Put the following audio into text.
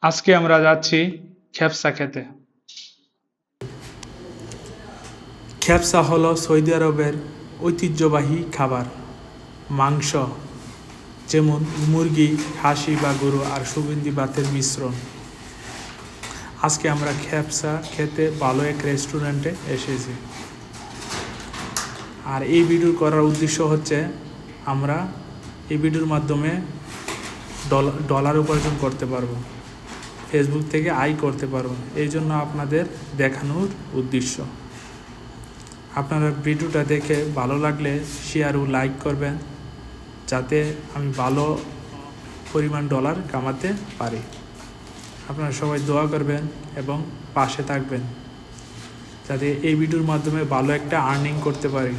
আজকে আমরা যাচ্ছি খেপসা খেতে। খেপসা হলো সৌদি আরবের ঐতিহ্যবাহী খাবার। মাংস যেমন মুরগি, খাসি বা গরু আর সুগন্ধি ভাতের মিশ্রণ। আজকে আমরা খেপসা খেতে ভালো এক রেস্টুরেন্টে এসেছি। আর এই ভিডিও করার উদ্দেশ্য হচ্ছে আমরা এই ভিডিওর মাধ্যমে ডলার উপার্জন করতে পারবো, ফেসবুক থেকে আয় করতে পারবো। এই জন্য আপনাদের দেখানোর উদ্দেশ্য। আপনারা ভিডিওটা দেখে ভালো লাগলে শেয়ার ও লাইক করবেন, যাতে আমি ভালো পরিমাণ ডলার কামাতে পারি। আপনারা সবাই দোয়া করবেন এবং পাশে থাকবেন, যাতে এই ভিডিওর মাধ্যমে ভালো একটা আর্নিং করতে পারি।